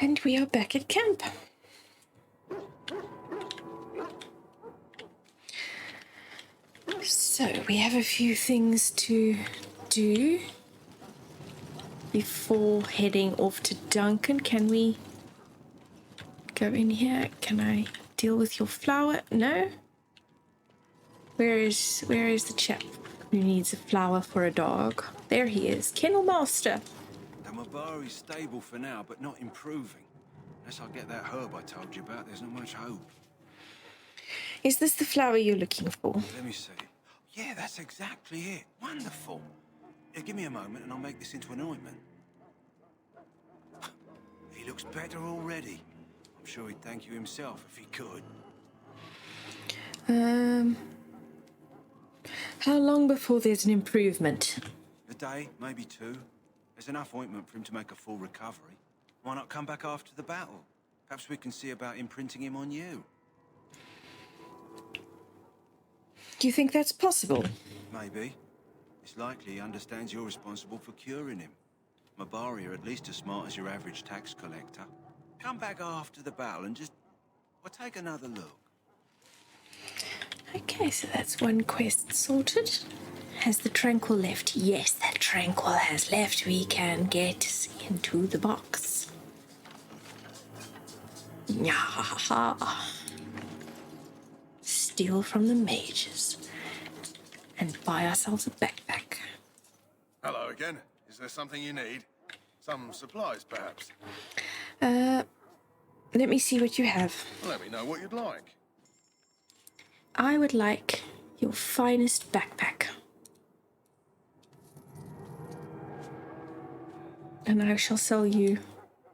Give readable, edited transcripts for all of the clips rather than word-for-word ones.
And we are back at camp. So we have a few things to do before heading off to Duncan. Can we go in here? Can I deal with your flower? No? Where is the chap who needs a flower for a dog? There he is. Kennel Master. The Mabari's stable for now, but not improving. Unless I get that herb I told you about, there's not much hope. Is this the flower you're looking for? Let me see. Yeah, that's exactly it. Wonderful. Yeah, give me a moment and I'll make this into an ointment. He looks better already. I'm sure he'd thank you himself if he could. How long before there's an improvement? A day, maybe two. There's enough ointment for him to make a full recovery. Why not come back after the battle? Perhaps we can see about imprinting him on you. Do you think that's possible? Maybe. It's likely he understands you're responsible for curing him. Mabari are at least as smart as your average tax collector. Come back after the battle and just... well, take another look. Okay, so that's one quest sorted. Has the Tranquil left? Yes, that Tranquil has left. We can get into the box. Steal from the mages and buy ourselves a backpack. Hello again. Is there something you need? Some supplies, perhaps? Let me see what you have. Let me know what you'd like. I would like your finest backpack. And I shall sell you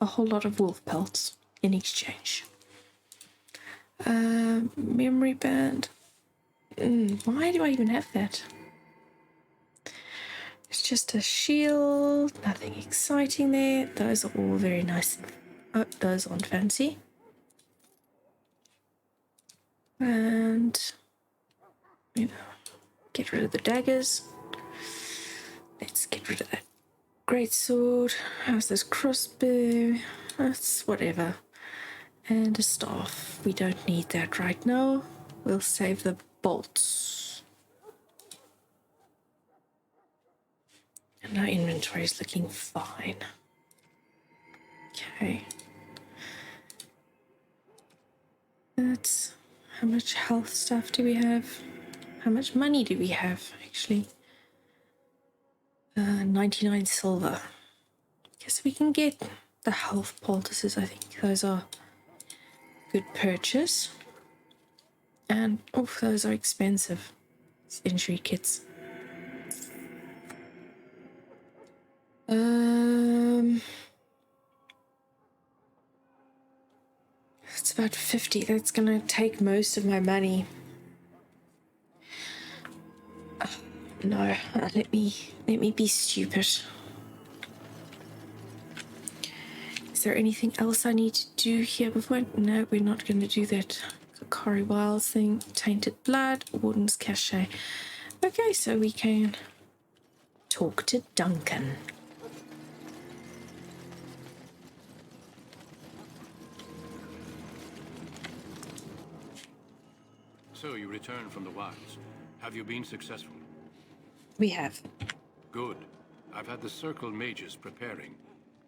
a whole lot of wolf pelts in exchange. Memory band. Why do I even have that? It's just a shield, nothing exciting there. Those are all very nice. Oh, those aren't fancy. And, get rid of the daggers. Let's get rid of that great sword. How's this crossbow? That's whatever. And a staff. We don't need that right now. We'll save the bolts. And our inventory is looking fine. Okay. That's... how much health stuff do we have? How much money do we have, actually? 99 silver. Guess we can get the health poultices. I think those are good purchase. And, those are expensive. These injury kits. It's about 50. That's gonna take most of my money. No, let me be stupid. Is there anything else I need to do here before? No, we're not going to do that. Cory Wiles thing, tainted blood, Warden's cachet. Okay, so we can talk to Duncan. So you returned from the wilds. Have you been successful? We have. Good. I've had the Circle mages preparing.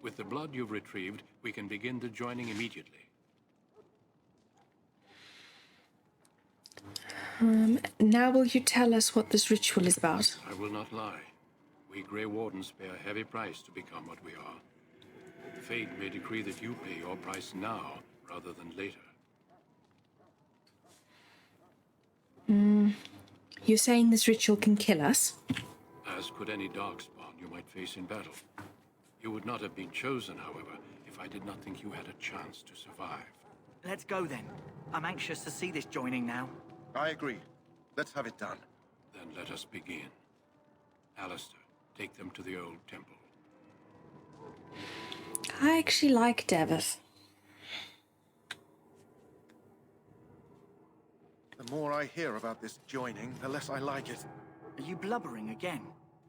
With the blood you've retrieved, we can begin the joining immediately. Now will you tell us what this ritual is about? I will not lie. We Grey Wardens pay a heavy price to become what we are. Fate may decree that you pay your price now, rather than later. You're saying this ritual can kill us? As could any darkspawn you might face in battle. You would not have been chosen, however, if I did not think you had a chance to survive. Let's go then. I'm anxious to see this joining now. I agree. Let's have it done. Then let us begin. Alistair, take them to the old temple. I actually like Davith. The more I hear about this joining, the less I like it. Are you blubbering again?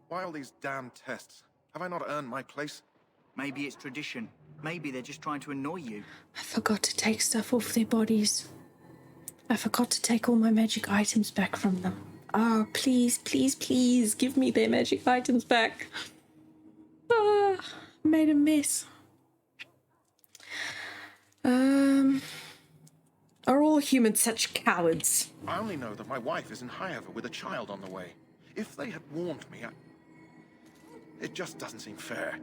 Why all these damn tests? Have I not earned my place? Maybe it's tradition. Maybe they're just trying to annoy you. I forgot to take stuff off their bodies. I forgot to take all my magic items back from them. Oh, please, please, please give me their magic items back. Ah, made a mess. Are all humans such cowards? I only know that my wife is in Highover with a child on the way. If they had warned me, it just doesn't seem fair.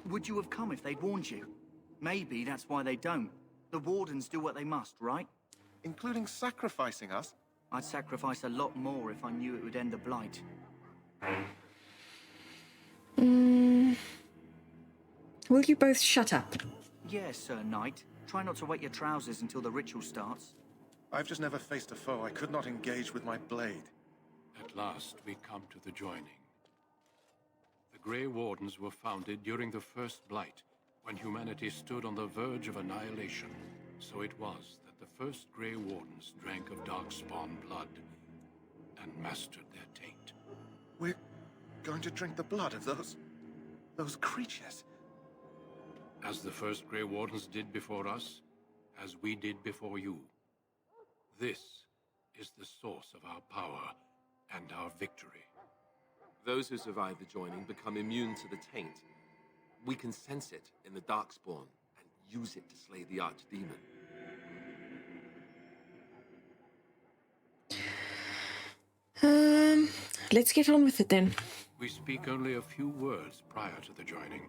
Would you have come if they'd warned you? Maybe that's why they don't. The Wardens do what they must, right? Including sacrificing us? I'd sacrifice a lot more if I knew it would end the Blight. Will you both shut up? Yes, Sir Knight. Try not to wet your trousers until the ritual starts. I've just never faced a foe I could not engage with my blade. At last, we come to the joining. The Grey Wardens were founded during the First Blight, when humanity stood on the verge of annihilation. So it was that the first Grey Wardens drank of Darkspawn blood and mastered their taint. We're going to drink the blood of those creatures. As the first Grey Wardens did before us, as we did before you. This is the source of our power and our victory. Those who survive the joining become immune to the taint. We can sense it in the Darkspawn and use it to slay the Archdemon. Let's get on with it then. We speak only a few words prior to the joining,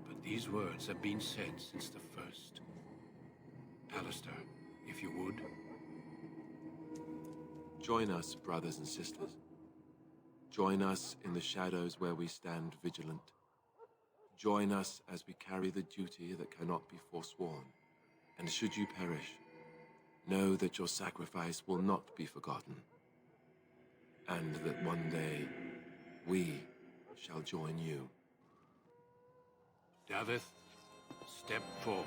but these words have been said since the first. Alistair, if you would. Join us, brothers and sisters. Join us in the shadows where we stand vigilant. Join us as we carry the duty that cannot be forsworn. And should you perish, know that your sacrifice will not be forgotten. And that one day, we shall join you. Davith, step forward.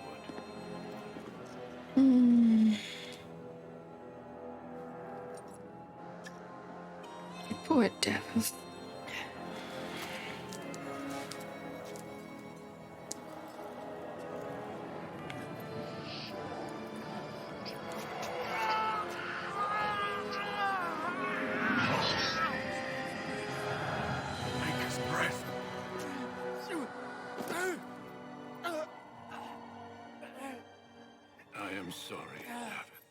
Poor Davith. Take his breath. I am sorry, Davith.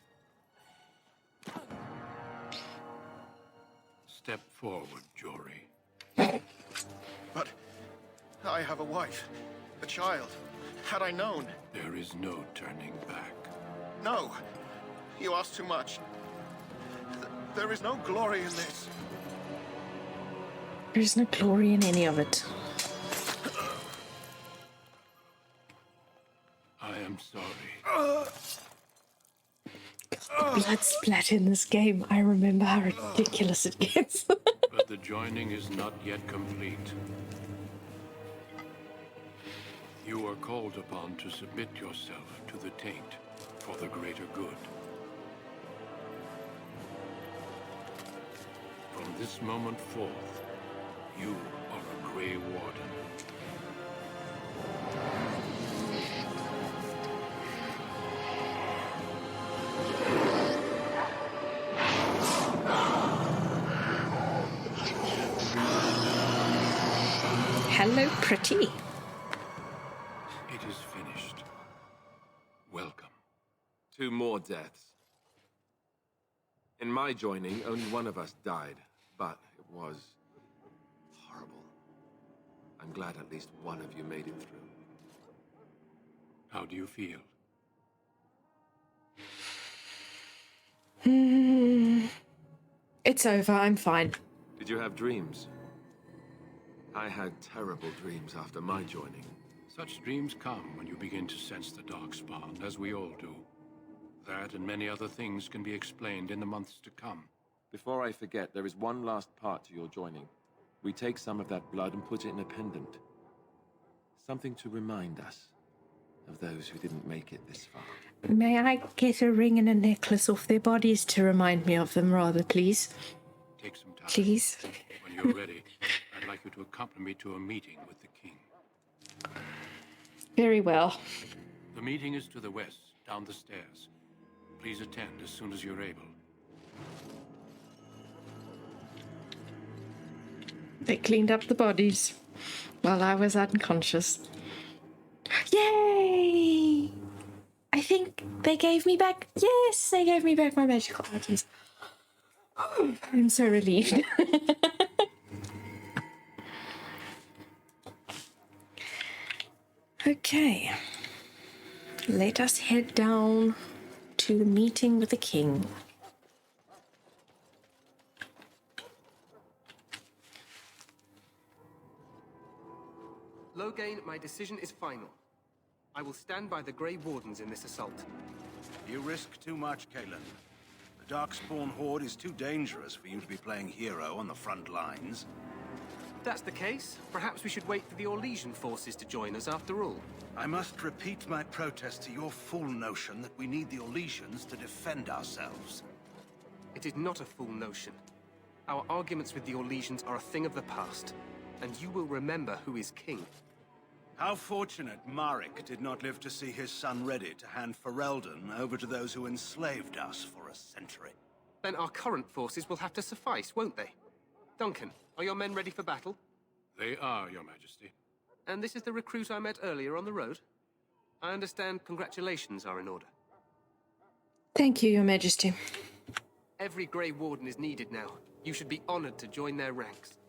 Step forward, Jory. But I have a wife, a child. Had I known... There is no turning back. No, you ask too much. There is no glory in this. There's no glory in any of it. I am sorry. Blood splatter in this game. I remember how ridiculous it gets. But the joining is not yet complete. You are called upon to submit yourself to the taint for the greater good. From this moment forth, you are a Grey Warden. Hello, pretty. It is finished. Welcome. 2 more deaths. In my joining, only one of us died, but it was horrible. I'm glad at least one of you made it through. How do you feel? It's over. I'm fine. Did you have dreams? I had terrible dreams after my joining. Such dreams come when you begin to sense the Darkspawn, as we all do. That and many other things can be explained in the months to come. Before I forget, there is one last part to your joining. We take some of that blood and put it in a pendant. Something to remind us of those who didn't make it this far. May I get a ring and a necklace off their bodies to remind me of them, rather, please? Take some time. Please? When you're ready, I'd like you to accompany me to a meeting with the king. Very well. The meeting is to the west, down the stairs. Please attend as soon as you're able. They cleaned up the bodies while I was unconscious. Yay! I think they gave me back... Yes, they gave me back my magical items. I'm so relieved. Okay. Let us head down to the meeting with the king. Logain, my decision is final. I will stand by the Grey Wardens in this assault. You risk too much, Kalen. The Darkspawn Horde is too dangerous for you to be playing hero on the front lines. If that's the case, perhaps we should wait for the Orlesian forces to join us after all. I must repeat my protest to your fool notion that we need the Orlesians to defend ourselves. It is not a fool notion. Our arguments with the Orlesians are a thing of the past, and you will remember who is king. How fortunate Marek did not live to see his son ready to hand Ferelden over to those who enslaved us for a century. Then our current forces will have to suffice, won't they? Duncan, are your men ready for battle? They are, Your Majesty. And this is the recruit I met earlier on the road? I understand congratulations are in order. Thank you, Your Majesty. Every Grey Warden is needed now. You should be honored to join their ranks.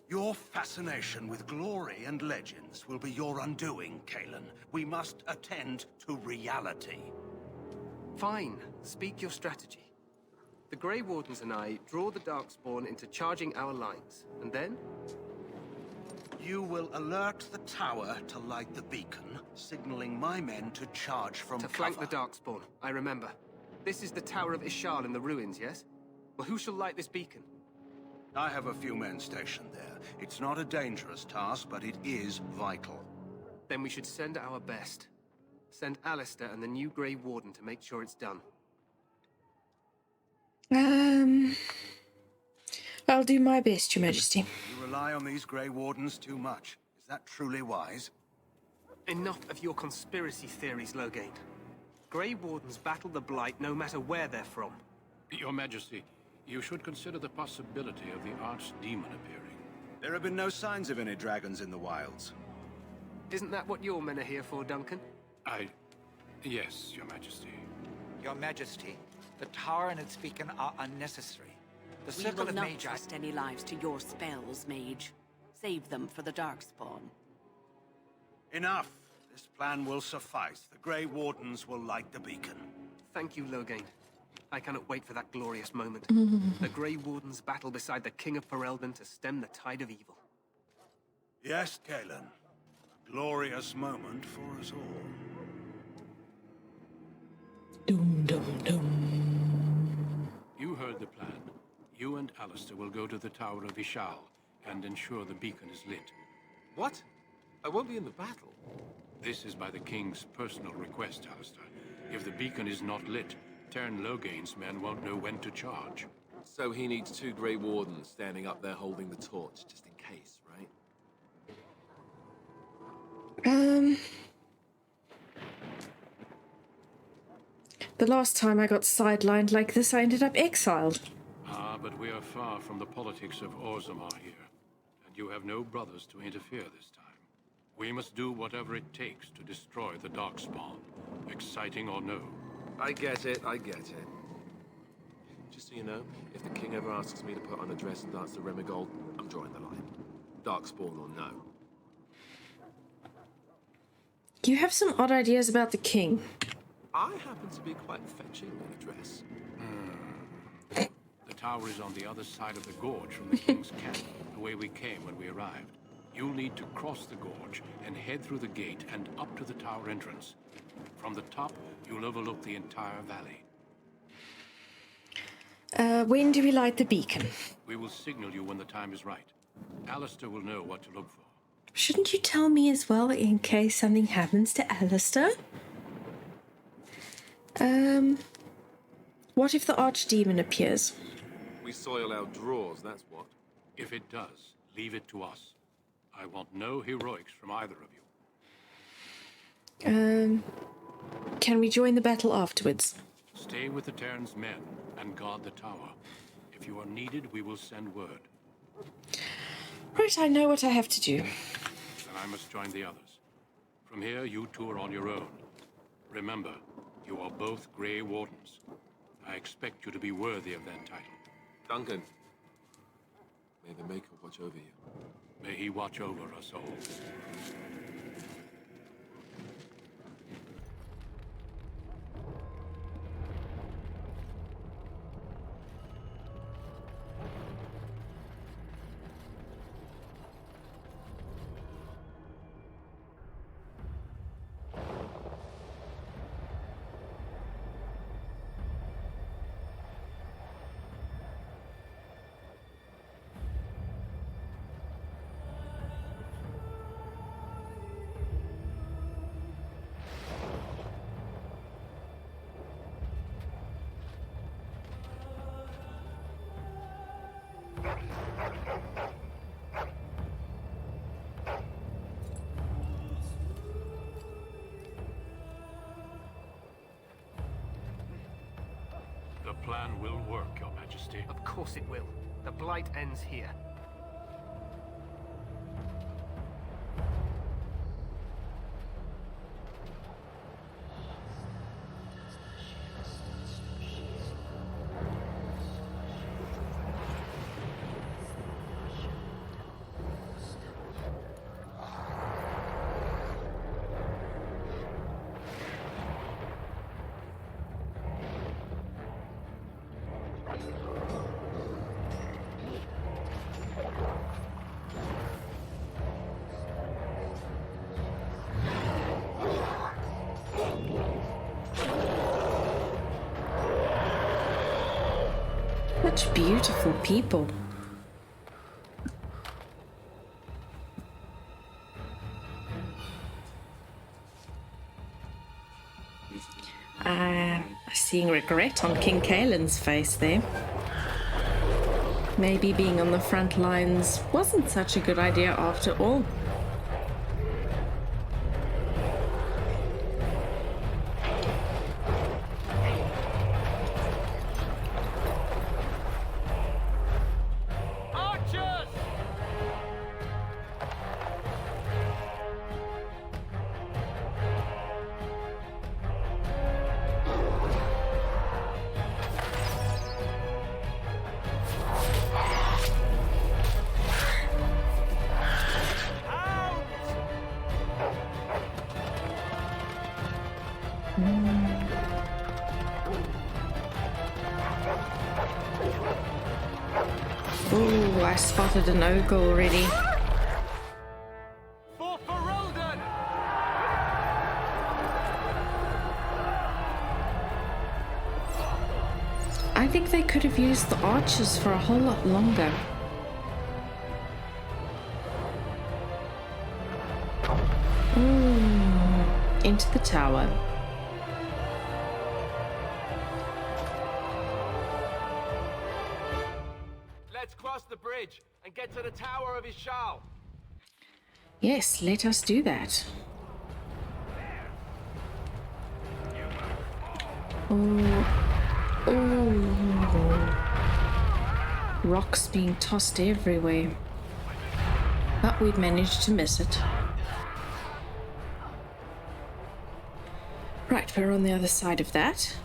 Your fascination with glory and legends will be your undoing, Kalen. We must attend to reality. Fine. Speak your strategy. The Grey Wardens and I draw the Darkspawn into charging our lines, and then? You will alert the tower to light the beacon, signaling my men to charge from To cover. flank the Darkspawn, I remember. This is the Tower of Ishal in the ruins, yes? Well, who shall light this beacon? I have a few men stationed there. It's not a dangerous task, but it is vital. Then we should send our best. Send Alistair and the new Grey Warden to make sure it's done. I'll do my best, Your Majesty. You rely on these Grey Wardens too much. Is that truly wise? Enough of your conspiracy theories, Logain. Grey Wardens battle the Blight no matter where they're from. Your Majesty, you should consider the possibility of the Archdemon appearing. There have been no signs of any dragons in the wilds. Isn't that what your men are here for, Duncan? Yes, Your Majesty. Your Majesty, the tower and its beacon are unnecessary. The We circle will of not Magi... trust any lives to your spells, Mage. Save them for the Darkspawn. Enough. This plan will suffice. The Grey Wardens will light the beacon. Thank you, Logain. I cannot wait for that glorious moment. The Grey Wardens battle beside the King of Ferelden to stem the tide of evil. Yes, Kalen. A glorious moment for us all. Doom, doom, doom. You heard the plan. You and Alistair will go to the Tower of Ishal and ensure the beacon is lit. What? I won't be in the battle. This is by the King's personal request, Alistair. If the beacon is not lit, Tern Logain's men won't know when to charge. So he needs 2 Grey Wardens standing up there holding the torch, just in case, right? The last time I got sidelined like this, I ended up exiled. But we are far from the politics of Orzammar here, and you have no brothers to interfere this time. We must do whatever it takes to destroy the Darkspawn, exciting or no. I get it, I get it. Just so you know, if the king ever asks me to put on a dress and dance to Remigold, I'm drawing the line. Darkspawn or no. You have some odd ideas about the king. I happen to be quite fetching in a dress. The tower is on the other side of the gorge from the King's camp, the way we came when we arrived. You'll need to cross the gorge and head through the gate and up to the tower entrance. From the top, you'll overlook the entire valley. When do we light the beacon? We will signal you when the time is right. Alistair will know what to look for. Shouldn't you tell me as well in case something happens to Alistair? What if the Archdemon appears? We soil our drawers, that's what. If it does, leave it to us. I want no heroics from either of you. Can we join the battle afterwards? Stay with the Terran's men and guard the tower. If you are needed, we will send word. Right, I know what I have to do. Then I must join the others. From here, you two are on your own. Remember, you are both Grey Wardens. I expect you to be worthy of that title. Duncan, may the Maker watch over you. May he watch over us all. The plan will work, Your Majesty. Of course it will. The Blight ends here. Such beautiful people. Seeing regret on King Kaelin's face there. Maybe being on the front lines wasn't such a good idea after all. Ooh, I spotted an ogre already. For Ferelden! I think they could have used the archers for a whole lot longer. Into the tower. Let's cross the bridge and get to the Tower of Ishal. Yes, let us do that. Rocks being tossed everywhere. But we've managed to miss it. Right, we're on the other side of that.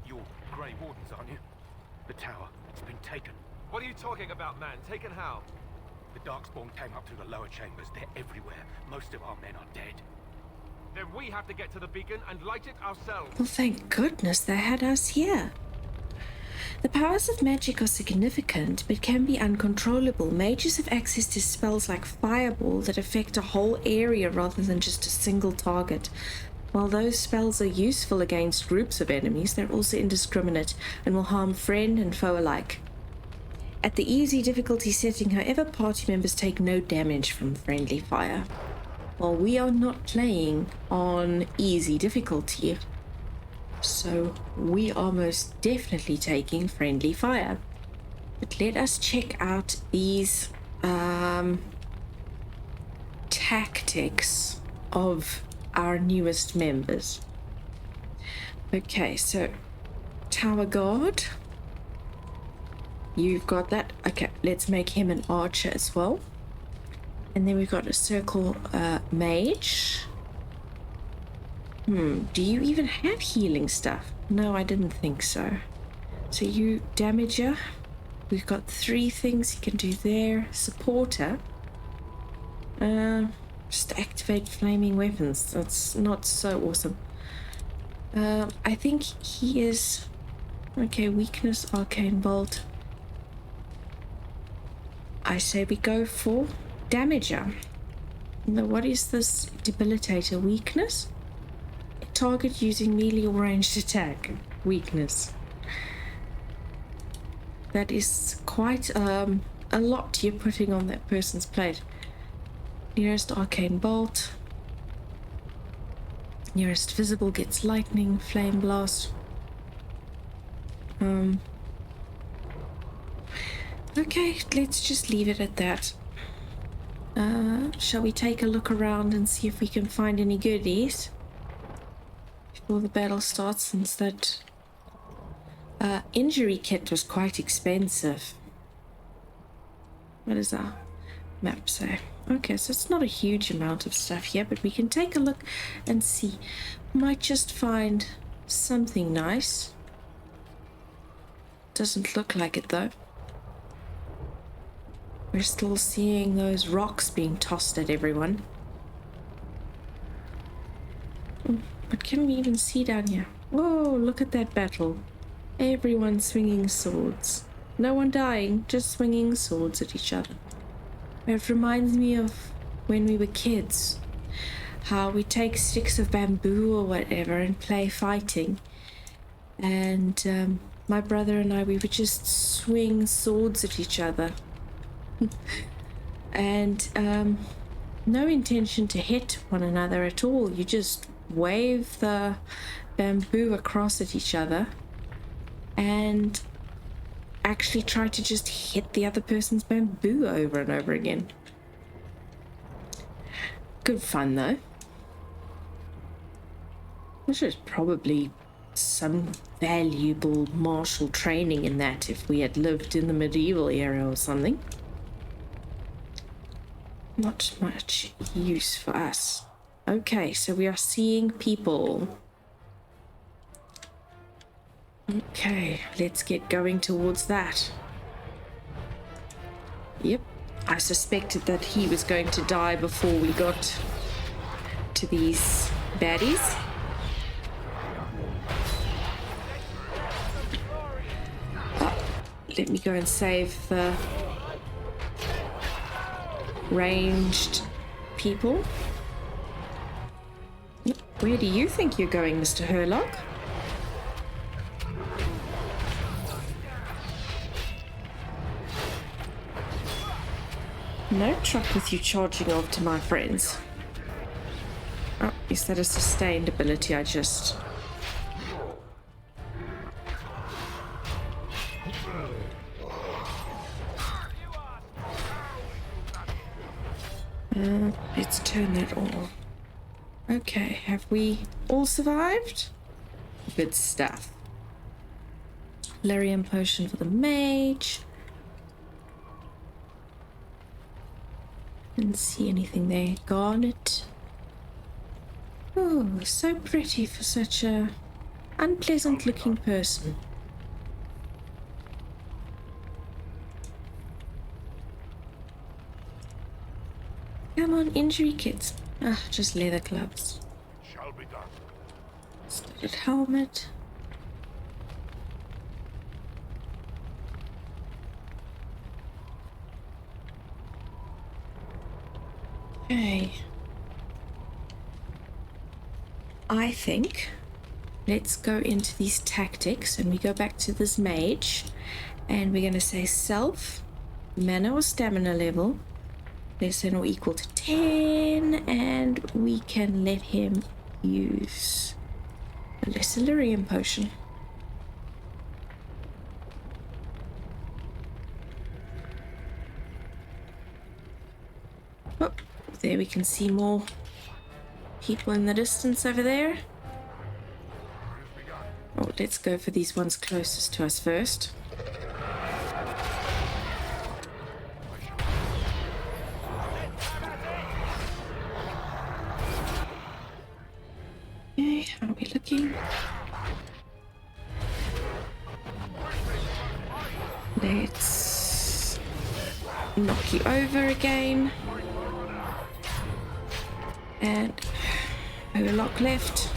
You're Grey Wardens, aren't you? The tower, it's been taken. What are you talking about, man? Taken how? The Darkspawn came up through the lower chambers. They're everywhere. Most of our men are dead. Then we have to get to the beacon and light it ourselves. Well, thank goodness they had us here. The powers of magic are significant, but can be uncontrollable. Mages have access to spells like Fireball that affect a whole area rather than just a single target. While those spells are useful against groups of enemies, they're also indiscriminate and will harm friend and foe alike. At the easy difficulty setting, however, party members take no damage from friendly fire. While we are not playing on easy difficulty, so we are most definitely taking friendly fire. But let us check out these tactics of our newest members. Okay, so Tower Guard. You've got that. Okay, let's make him an archer as well. And then we've got a circle mage. Do you even have healing stuff? No, I didn't think so. So you damager. We've got 3 things you can do there. Supporter. Just activate flaming weapons. That's not so awesome. I think he is... Okay, weakness, arcane bolt. I say we go for damager. Now, what is this debilitator? Weakness? Target using melee or ranged attack. Weakness. That is quite a lot you're putting on that person's plate. Nearest arcane bolt. Nearest visible gets lightning, flame blast. Okay, let's just leave it at that. Shall we take a look around and see if we can find any goodies before the battle starts, since that injury kit was quite expensive. What does our map say? Okay, so it's not a huge amount of stuff here, but we can take a look and see. Might just find something nice. Doesn't look like it though. We're still seeing those rocks being tossed at everyone. But can we even see down here? Whoa, look at that battle. Everyone swinging swords. No one dying, just swinging swords at each other. It reminds me of when we were kids. How we take sticks of bamboo or whatever and play fighting. And my brother and I, we would just swing swords at each other. And no intention to hit one another at all. You just wave the bamboo across at each other and actually try to just hit the other person's bamboo over and over again. Good fun though. This is probably some valuable martial training in that if we had lived in the medieval era or something. Not much use for us. Okay, so we are seeing people. Okay, let's get going towards that. Yep, I suspected that he was going to die before we got to these baddies. Let me go and save the ranged people. Where do you think you're going, Mr. Herlock? No truck with you charging off to my friends. Oh, is that a sustained ability I just... let's turn that on. Okay, have we all survived? Good stuff. Lyrium potion for the mage. Didn't see anything there. Garnet. Oh, so pretty for such a unpleasant looking person. Come on, injury kits. Ah, just leather gloves. Shall be done. Studded helmet. Okay. I think let's go into these tactics and we go back to this mage and we're going to say self, mana or stamina level, less than or equal to 10, and we can let him use a Lyrium potion. Oh, there we can see more people in the distance over there. Oh, let's go for these ones closest to us first. Okay, how are we looking? Let's knock you over again. And a lock left.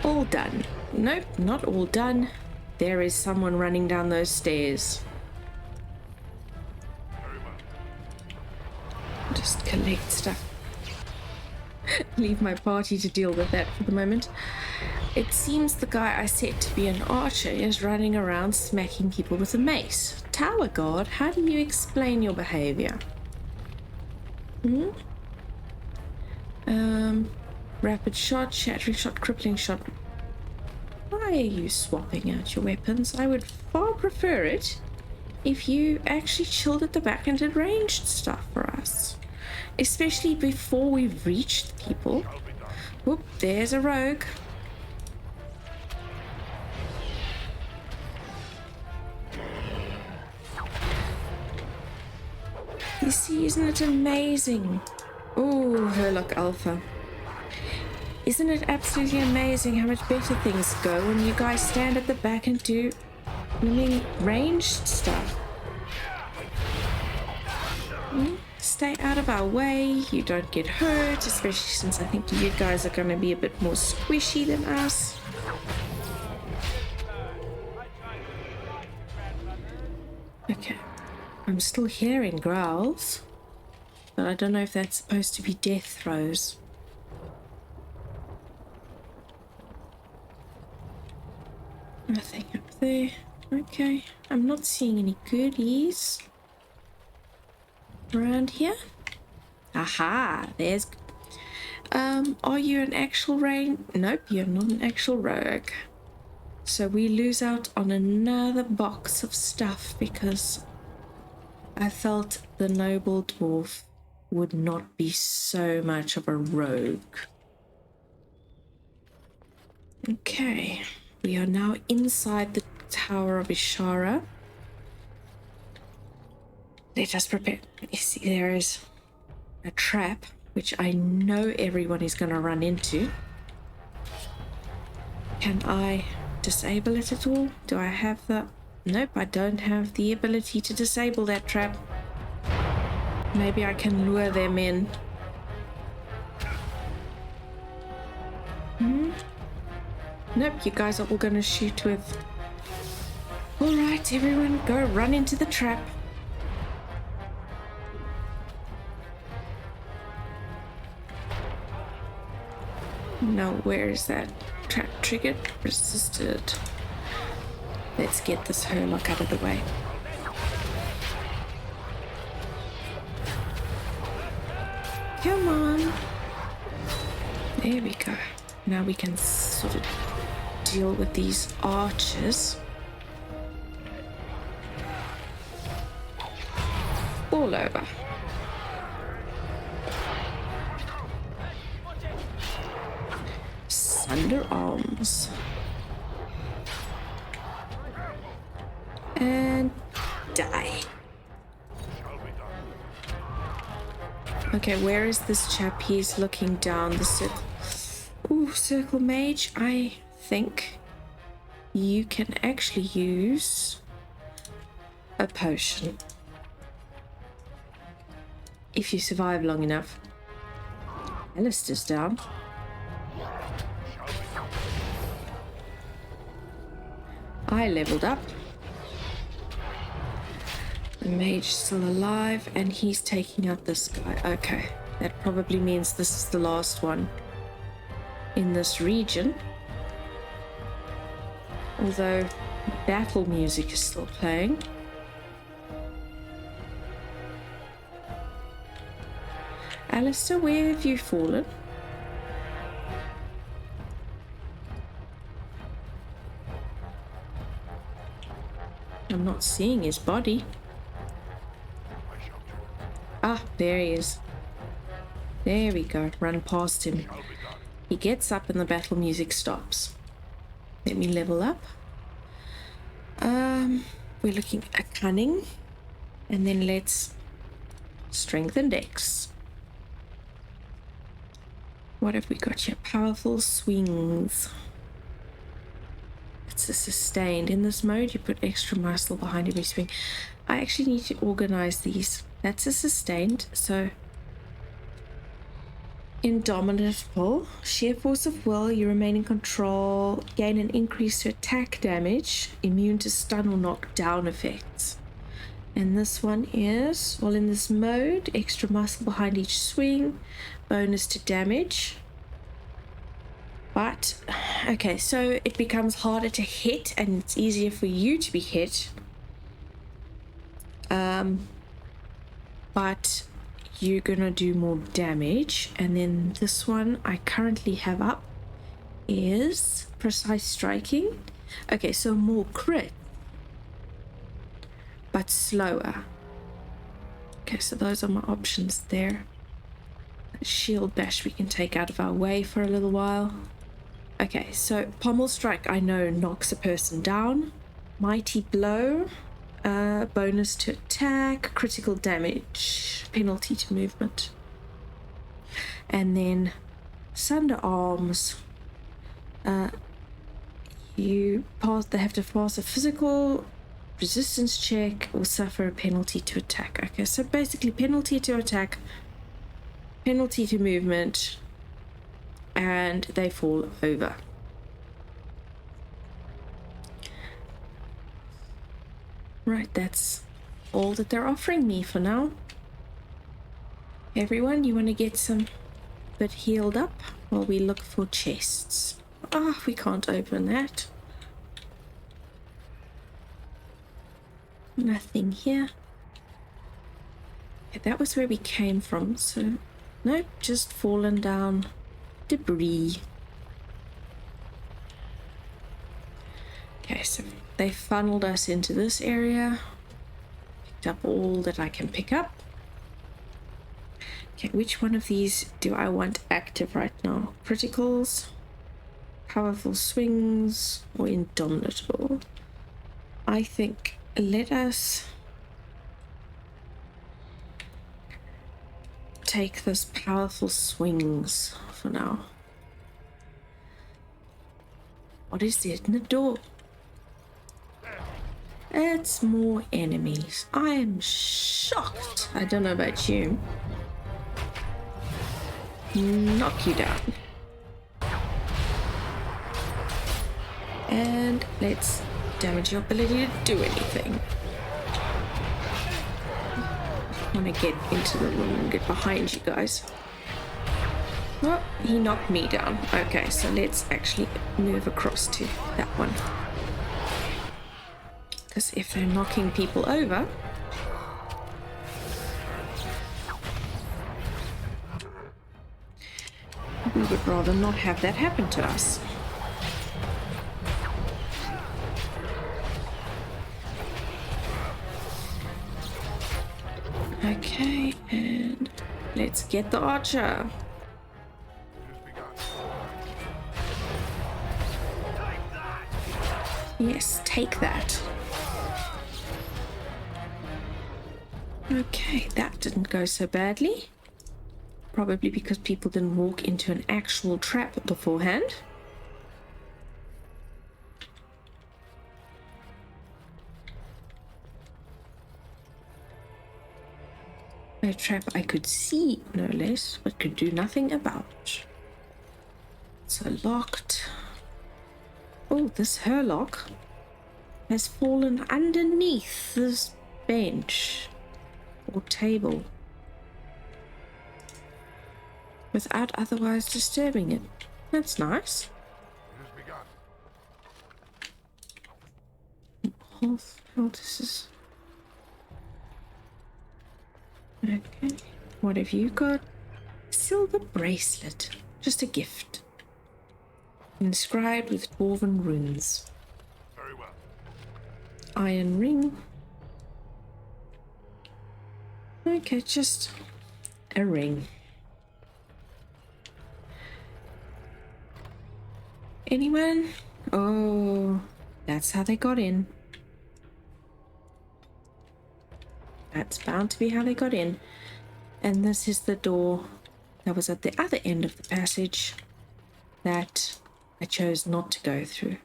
All done. Nope, not all done. There is someone running down those stairs. Just collect stuff. Leave my party to deal with that for the moment. It seems the guy I set to be an archer is running around smacking people with a mace. Tower guard, how do you explain your behavior? Rapid shot, shattering shot, crippling shot. Why are you swapping out your weapons? I would far prefer it if you actually chilled at the back and did ranged stuff for us. Especially before we've reached people. Whoop, there's a rogue. You see, isn't it amazing? Oh, Herlock Alpha. Isn't it absolutely amazing how much better things go when you guys stand at the back and do, ranged stuff? Stay out of our way, you don't get hurt, especially since I think you guys are going to be a bit more squishy than us. Okay, I'm still hearing growls, but I don't know if that's supposed to be death throes. Nothing up there. Okay, I'm not seeing any goodies around here. Aha, there's... are you an actual rain? Nope, you're not an actual rogue. So we lose out on another box of stuff because I felt the noble dwarf would not be so much of a rogue. Okay, we are now inside the Tower of Ishal. Let us prepare. You see, there is a trap, which I know everyone is going to run into. Can I disable it at all? Do I have the... Nope, I don't have the ability to disable that trap. Maybe I can lure them in. Nope, you guys are all going to shoot with... Alright, everyone, go run into the trap. Now, where is that trap triggered? Resisted. Let's get this Herlock out of the way. Come on. There we go. Now we can sort of deal with these archers. All over. Underarms. And die. Okay, where is this chap? He's looking down the circle. Ooh, circle mage. I think you can actually use a potion if you survive long enough. Alistair's down. I leveled up. The mage's still alive and he's taking out this guy. Okay, that probably means this is the last one in this region. Although battle music is still playing. Alistair, where have you fallen? I'm not seeing his body. Ah, there he is. There we go. Run past him. He gets up and the battle music stops. Let me level up. We're looking at cunning. And then let's strengthen dex. What have we got here? Powerful swings. It's a sustained. In this mode, you put extra muscle behind every swing. I actually need to organize these. That's a sustained. So, indomitable. Sheer force of will. You remain in control. Gain an increase to attack damage. Immune to stun or knockdown effects. And this one is, well, in this mode, extra muscle behind each swing. Bonus to damage. But, okay, so it becomes harder to hit and it's easier for you to be hit. But you're gonna do more damage. And then this one I currently have up is precise striking. Okay, so more crit, but slower. Okay, so those are my options there. Shield bash we can take out of our way for a little while. Okay, so pommel strike I know knocks a person down. Mighty blow, bonus to attack, critical damage, penalty to movement. And then sunder arms. They have to pass a physical resistance check or suffer a penalty to attack. Okay, so basically penalty to attack, penalty to movement, and they fall over. Right, that's all that they're offering me for now. Everyone, you want to get some bit healed up while we look for chests? Ah, we can't open that. Nothing here. Okay, that was where we came from, so nope, just fallen down debris. Okay, so they funneled us into this area. Picked up all that I can pick up. Okay, which one of these do I want active right now? Criticals, powerful swings, or indomitable? I think let us take this powerful swings for now. What is it in the door? It's more enemies. I am shocked. I don't know about you. Knock you down. And let's damage your ability to do anything. I want to get into the room and get behind you guys. Well, he knocked me down. Okay, so let's actually move across to that one. Because if they're knocking people over, we would rather not have that happen to us. Okay, and let's get the archer. Yes, take that. Okay, that didn't go so badly. Probably because people didn't walk into an actual trap beforehand. A trap I could see, no less, but could do nothing about. So locked. Oh, this herlock has fallen underneath this bench or table without otherwise disturbing it. That's nice. Oh, this is... Okay, what have you got? Silver bracelet, just a gift. Inscribed with dwarven runes. Very well. iron ring. Okay, just a ring. Anyone? Oh, that's how they got in. That's bound to be how they got in. And this is the door that was at the other end of the passage that I chose not to go through.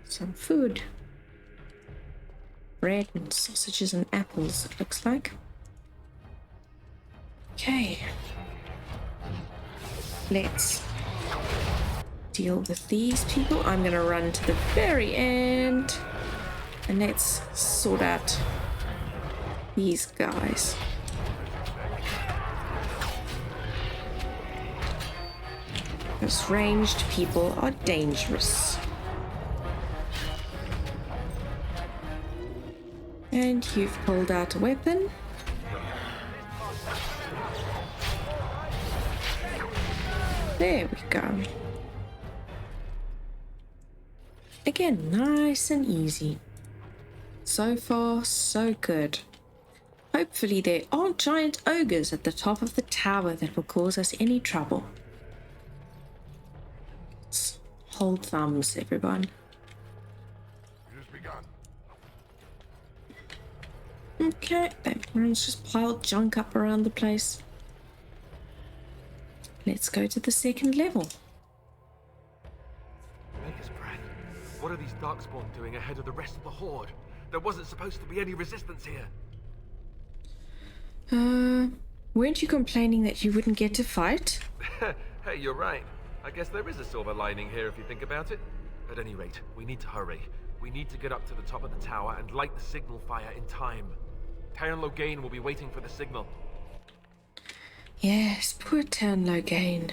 Some food. Bread and sausages and apples, it looks like. Okay. Let's deal with these people. I'm gonna run to the very end. And let's sort out these guys. Those ranged people are dangerous. And you've pulled out a weapon. There we go. Again, nice and easy. So far, so good. Hopefully there aren't giant ogres at the top of the tower that will cause us any trouble. Let's hold thumbs, everyone. Okay, everyone's just piled junk up around the place. Let's go to the second level. Maker's breath. What are these darkspawn doing ahead of the rest of the horde? There wasn't supposed to be any resistance here. Weren't you complaining that you wouldn't get to fight? Hey, you're right. I guess there is a silver lining here if you think about it. At any rate, we need to hurry. We need to get up to the top of the tower and light the signal fire in time. Taron Logain will be waiting for the signal. Yes, poor Taron Logain.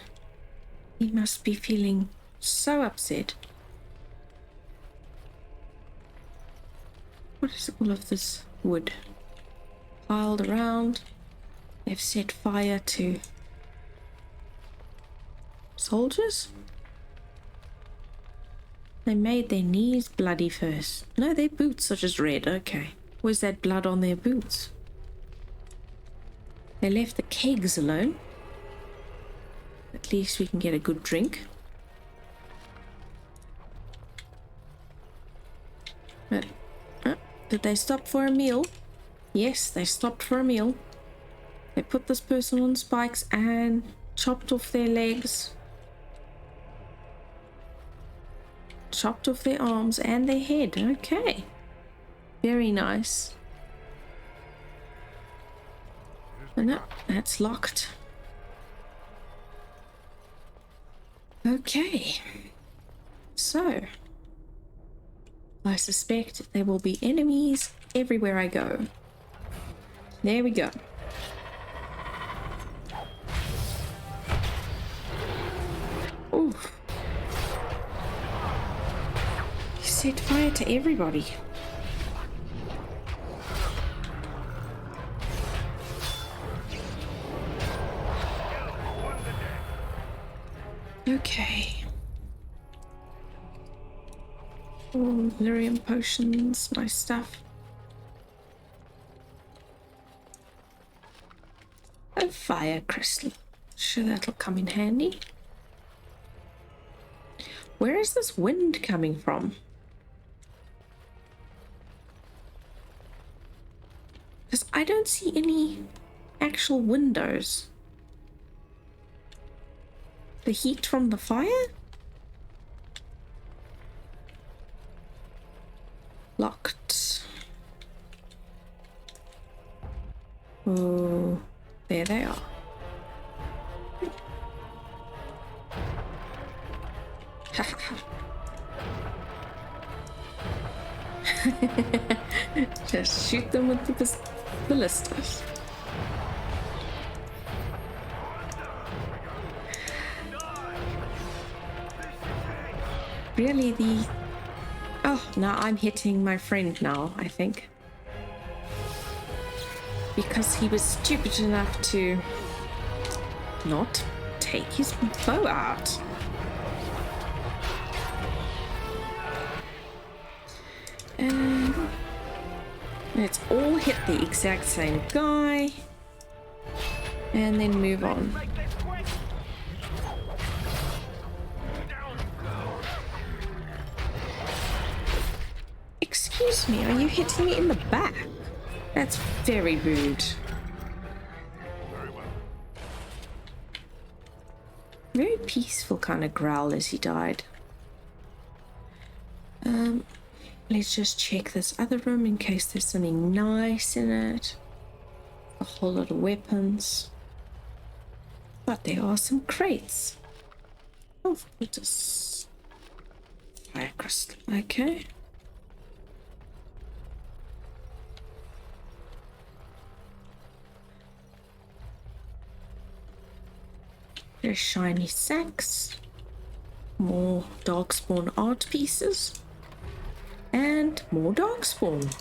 He must be feeling so upset. What is all of this wood piled around? They've set fire to soldiers? They made their knees bloody first. No, their boots are just red. Okay. Where's that blood on their boots? They left the kegs alone. At least we can get a good drink. But, did they stop for a meal? Yes, they stopped for a meal. They put this person on spikes and chopped off their legs. Chopped off their arms and their head. Okay. Very nice. Oh, no, that's locked. Okay. So, I suspect there will be enemies everywhere I go. There we go. Oof. You set fire to everybody. Okay. Oh, lyrium potions, nice stuff. A fire crystal. Sure, that'll come in handy. Where is this wind coming from? Because I don't see any actual windows. The heat from the fire? Locked. Oh, there they are. Just shoot them with the ballistas. Really, the... Oh, now I'm hitting my friend now, I think. Because he was stupid enough to not take his bow out. And let's all hit the exact same guy. And then move on. Excuse me, are you hitting me in the back? That's very rude. Very peaceful kind of growl as he died. Let's just check this other room in case there's something nice in it. A whole lot of weapons. But there are some crates. Oh, what's this? Fire crystal. Okay. There's shiny sacks. More darkspawn art pieces. And more darkspawn.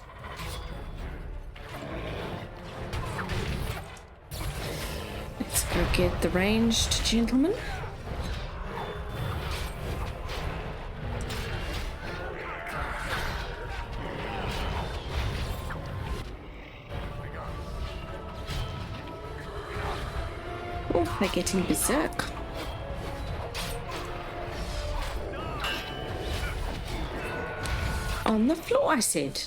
Let's go get the ranged gentleman. Oh, they're getting berserk. On the floor, I said.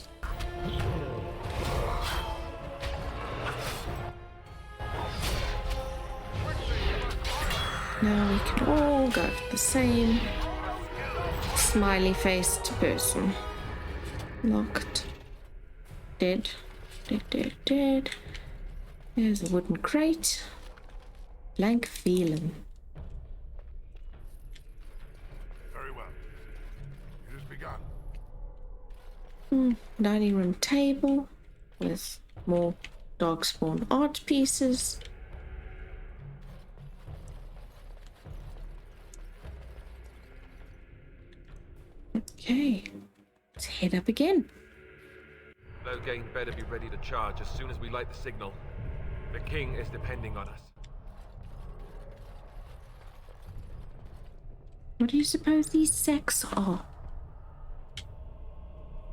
Now we can all go to the same smiley-faced person. Locked. Dead. Dead, dead, dead. There's a wooden crate. Blank feeling. Very well. It has begun. Dining room table with more darkspawn art pieces. Okay, let's head up again. Loghain better be ready to charge as soon as we light the signal. The king is depending on us. What do you suppose these sacks are?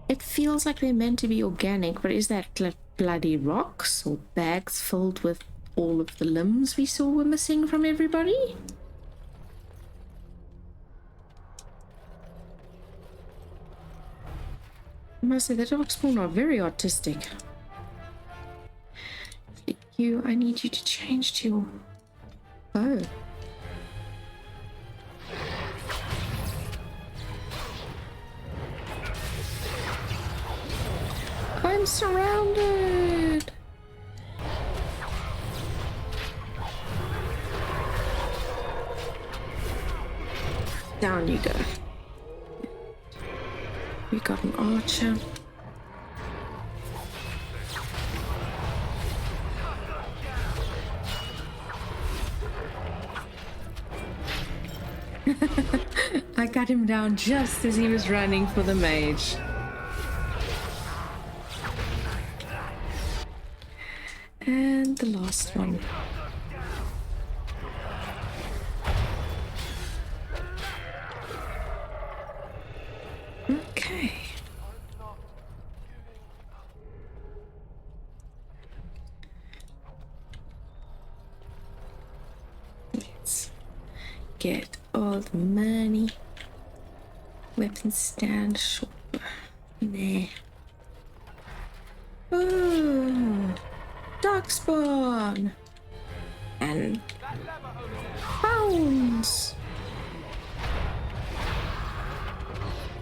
It feels like they're meant to be organic, but is that like bloody rocks or bags filled with all of the limbs we saw were missing from everybody? I must say, the darkspawn are very artistic. I need you to change to your bow. I'm surrounded! Down you go. We got an archer. I got him down just as he was running for the mage. And the last one. Okay. Let's get all the money. Weapon stand, shop. There. Ooh. Darkspawn and hounds.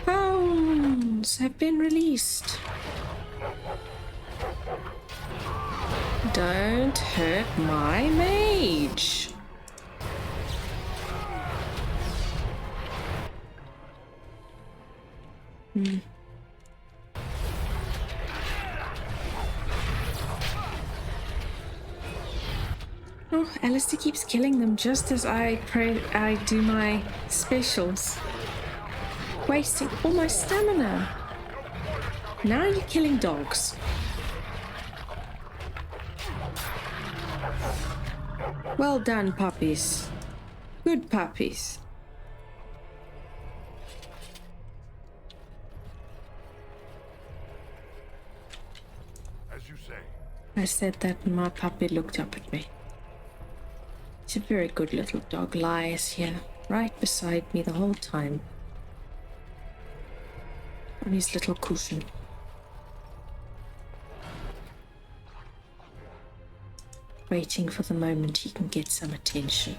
Hounds have been released. Don't hurt my mage. Oh, Alistair keeps killing them just as I do my specials. Wasting all my stamina. Now you're killing dogs. Well done, puppies. Good puppies. I said that and my puppy looked up at me. He's a very good little dog, lies here, right beside me the whole time. On his little cushion. Waiting for the moment he can get some attention.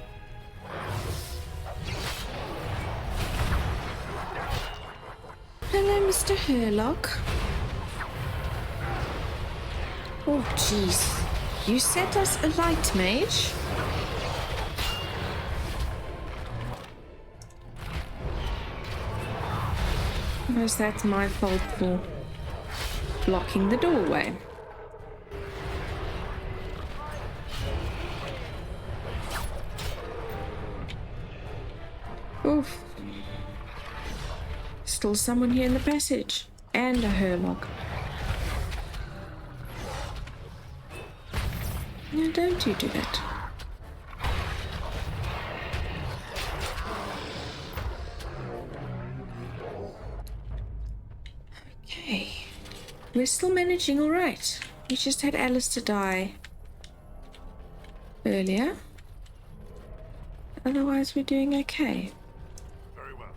Hello, Mr. Herlock. Oh, jeez. You set us a light, mage? Suppose that's my fault for blocking the doorway. Oof. Still someone here in the passage. And a Herlock. No, don't you do that. Okay. We're still managing all right. We just had Alistair die earlier. Otherwise, we're doing okay. Very well.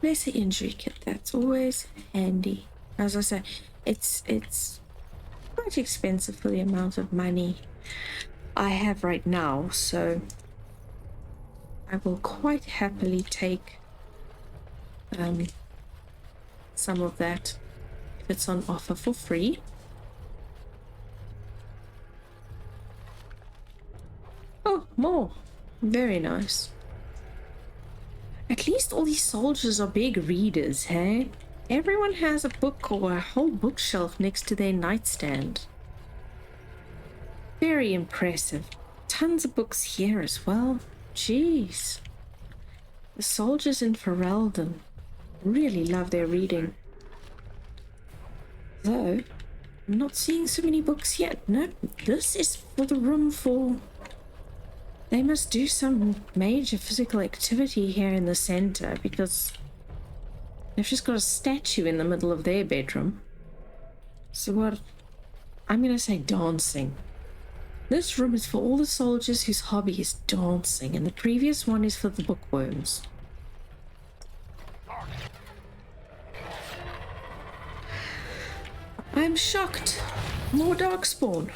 Lesser injury kit, that's always handy. As I say, it's quite expensive for the amount of money I have right now, so I will quite happily take some of that if it's on offer for free. Oh, more. Very nice. At least all these soldiers are big readers, hey? Everyone has a book or a whole bookshelf next to their nightstand. Very impressive. Tons of books here as well. Jeez. The soldiers in Ferelden really love their reading. Though, I'm not seeing so many books yet. No, this is for the room for... They must do some major physical activity here in the center because they've just got a statue in the middle of their bedroom. So what? I'm going to say dancing. This room is for all the soldiers whose hobby is dancing, and the previous one is for the bookworms. I'm shocked. More darkspawn.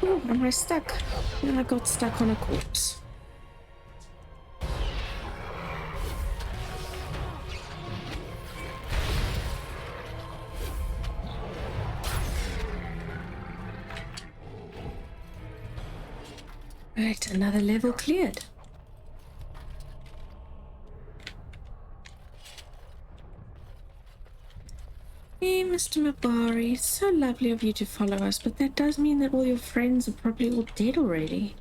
Oh, am I stuck? I got stuck on a corpse. Right, another level cleared. Hey, Mr. Mabari, it's so lovely of you to follow us, but that does mean that all your friends are probably all dead already.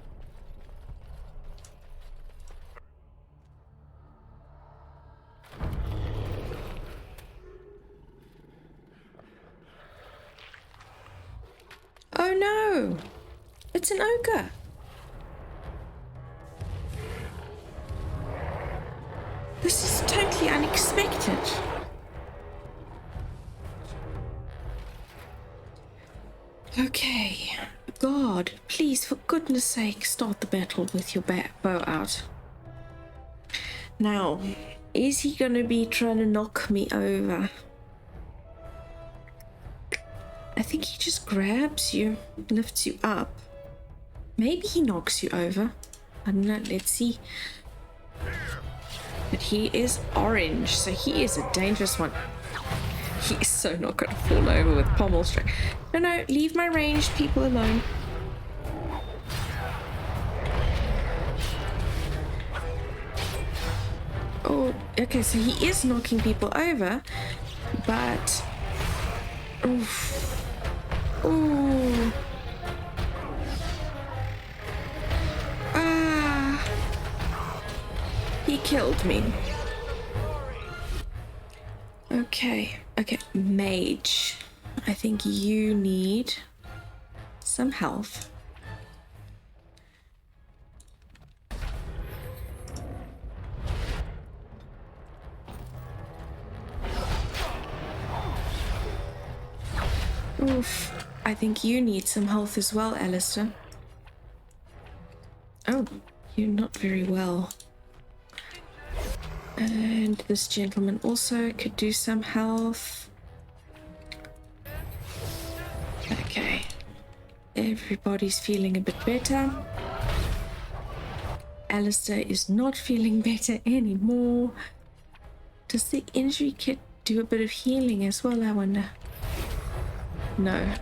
Oh no! It's an ogre! This is totally unexpected. Okay. God, please, for goodness sake, start the battle with your bow out. Now, is he gonna be trying to knock me over? I think he just grabs you, lifts you up. Maybe he knocks you over. I don't know, let's see. But he is orange, so he is a dangerous one. He is so not going to fall over with pommel strike. No, leave my ranged people alone. Oh, okay, so he is knocking people over, but... Oof. Ooh. Ah. He killed me. Okay, mage. I think you need some health. Oof. I think you need some health as well, Alistair. Oh, you're not very well. And this gentleman also could do some health. Okay. Everybody's feeling a bit better. Alistair is not feeling better anymore. Does the injury kit do a bit of healing as well, I wonder? No.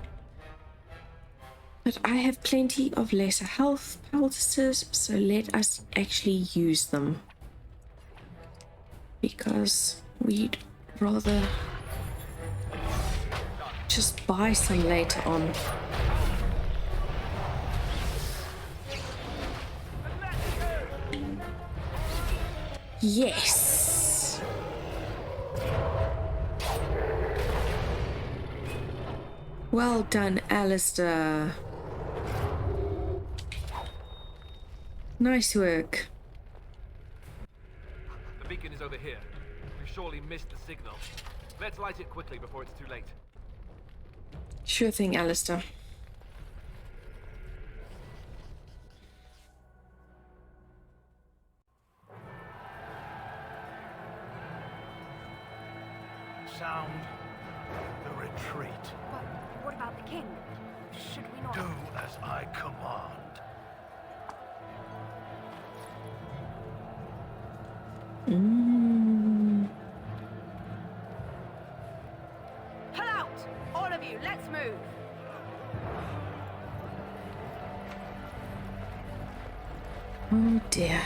But I have plenty of lesser health poultices, so let us actually use them. Because we'd rather just buy some later on. Yes! Well done, Alistair. Nice work. The beacon is over here. We've surely missed the signal. Let's light it quickly before it's too late. Sure thing, Alistair. Sound the retreat. But what about the king? Should we not... Do as I command. Pull out! All of you, let's move! Oh dear.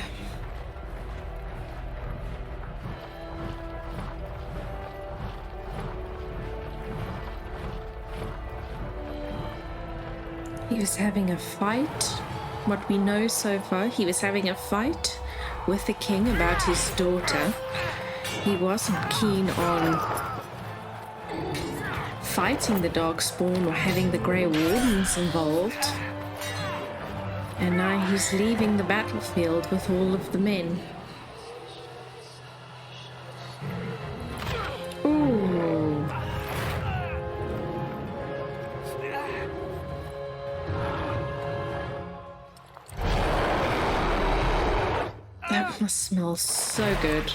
He was having a fight. What we know so far, he was having a fight with the king about his daughter. He wasn't keen on fighting the Darkspawn or having the Grey Wardens involved. And now he's leaving the battlefield with all of the men. Ooh. That must smell so good.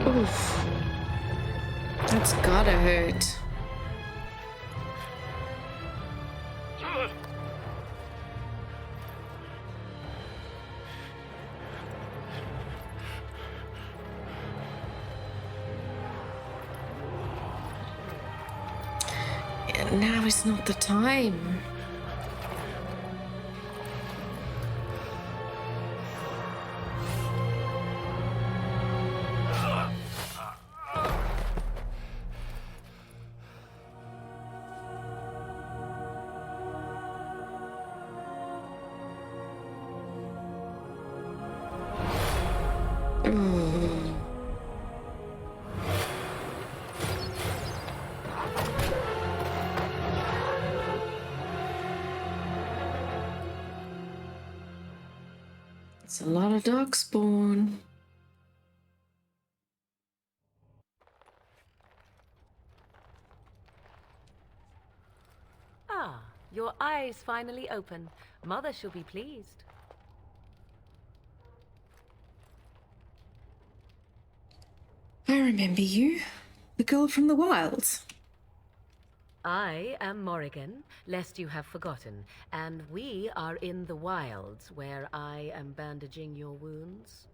Oof. That's gotta hurt. Now is not the time. It's a lot of Darkspawn. Ah, your eyes finally open. Mother shall be pleased. I remember you, the girl from the wilds. I am Morrigan, lest you have forgotten, and we are in the wilds where I am bandaging your wounds.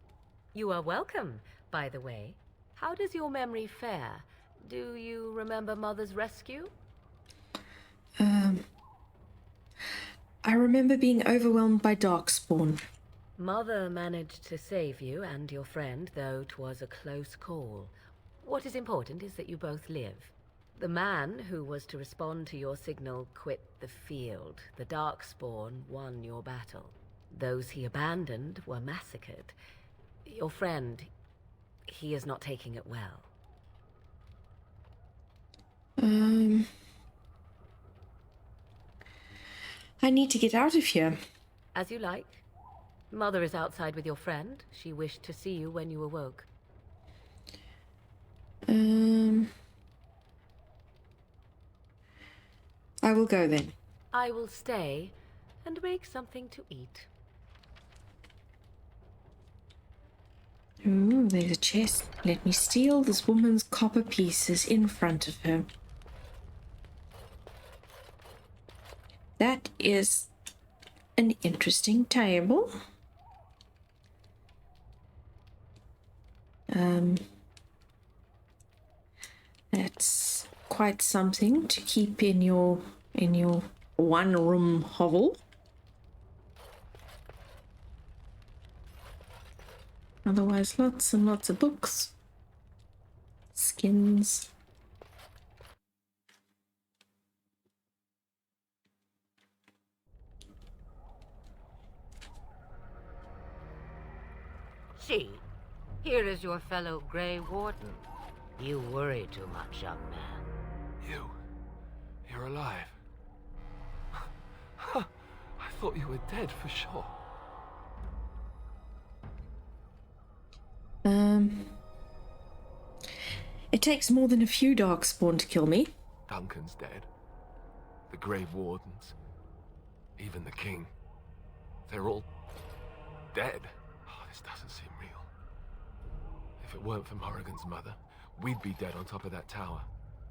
You are welcome, by the way. How does your memory fare? Do you remember Mother's rescue? I remember being overwhelmed by Darkspawn. Mother managed to save you and your friend, though 'twas a close call. What is important is that you both live. The man who was to respond to your signal quit the field. The Darkspawn won your battle. Those he abandoned were massacred. Your friend, he is not taking it well. I need to get out of here. As you like. Mother is outside with your friend. She wished to see you when you awoke. I will go then. I will stay and make something to eat. Ooh, there's a chest. Let me steal this woman's copper pieces in front of her. That is an interesting table. That's quite something to keep in your one-room hovel. Otherwise, lots and lots of books, skins. See, here is your fellow Grey Warden. You worry too much, young man. You're alive. I thought you were dead for sure. It takes more than a few Darkspawn to kill me. Duncan's dead. The Grey Wardens. Even the King. They're all dead. Oh, this doesn't seem real. If it weren't for Morrigan's mother, we'd be dead on top of that tower.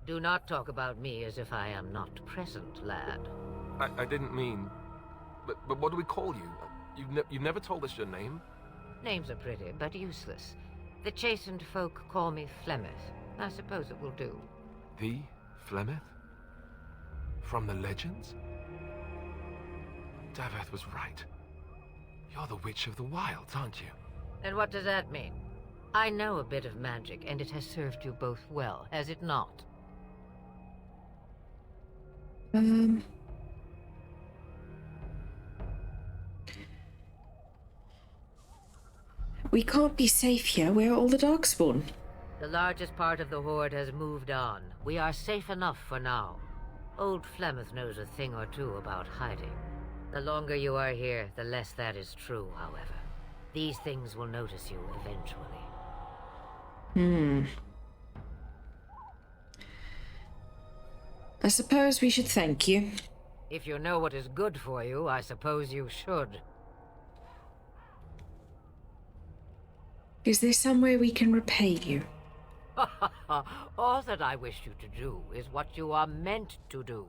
Do not talk about me as if I am not present, lad. I didn't mean... But what do we call you? You've never told us your name? Names are pretty, but useless. The chastened folk call me Flemeth. I suppose it will do. The Flemeth? From the legends? Daveth was right. You're the Witch of the Wilds, aren't you? And what does that mean? I know a bit of magic, and it has served you both well, has it not? We can't be safe here. Where are all the Darkspawn? The largest part of the Horde has moved on. We are safe enough for now. Old Flemeth knows a thing or two about hiding. The longer you are here, the less that is true, however. These things will notice you eventually. I suppose we should thank you. If you know what is good for you, I suppose you should. Is there some way we can repay you? All that I wish you to do is what you are meant to do.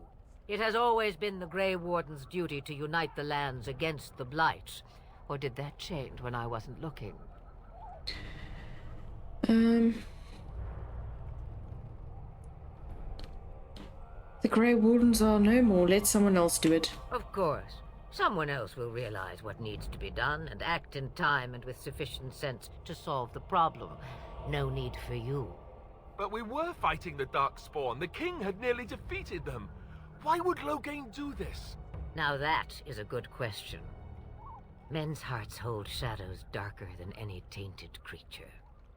It has always been the Grey Warden's duty to unite the lands against the Blight. Or did that change when I wasn't looking? The Grey Wardens are no more. Let someone else do it. Of course. Someone else will realize what needs to be done and act in time and with sufficient sense to solve the problem. No need for you. But we were fighting the Darkspawn. The King had nearly defeated them. Why would Loghain do this? Now that is a good question. Men's hearts hold shadows darker than any tainted creature.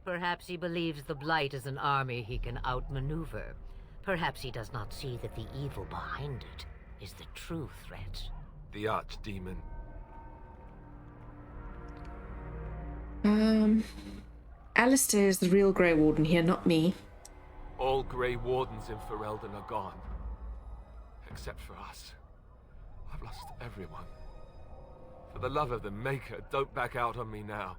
Perhaps he believes the Blight is an army he can outmaneuver. Perhaps he does not see that the evil behind it is the true threat. The Archdemon. Alistair is the real Grey Warden here, not me. All Grey Wardens in Ferelden are gone. Except for us. I've lost everyone. For the love of the Maker, don't back out on me now.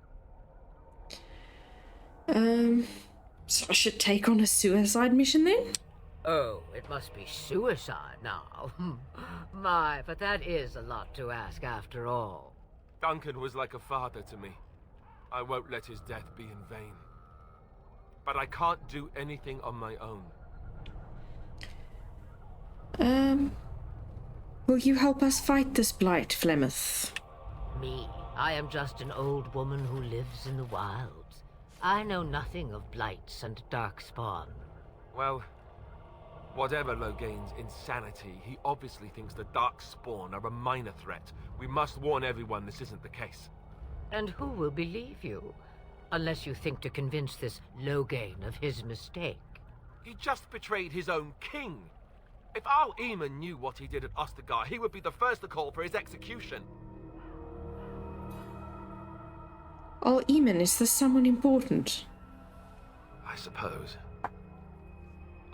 So I should take on a suicide mission then? Oh, it must be suicide now. My, but that is a lot to ask after all. Duncan was like a father to me. I won't let his death be in vain. But I can't do anything on my own. Will you help us fight this Blight, Flemeth? Me? I am just an old woman who lives in the wilds. I know nothing of blights and darkspawn. Well, Whatever Loghain's insanity, he obviously thinks the Darkspawn are a minor threat. We must warn everyone this isn't the case. And who will believe you? Unless you think to convince this Loghain of his mistake. He just betrayed his own king. If Al Eamon knew what he did at Ostagar, he would be the first to call for his execution. Oh, Eamon, is this someone important? I suppose.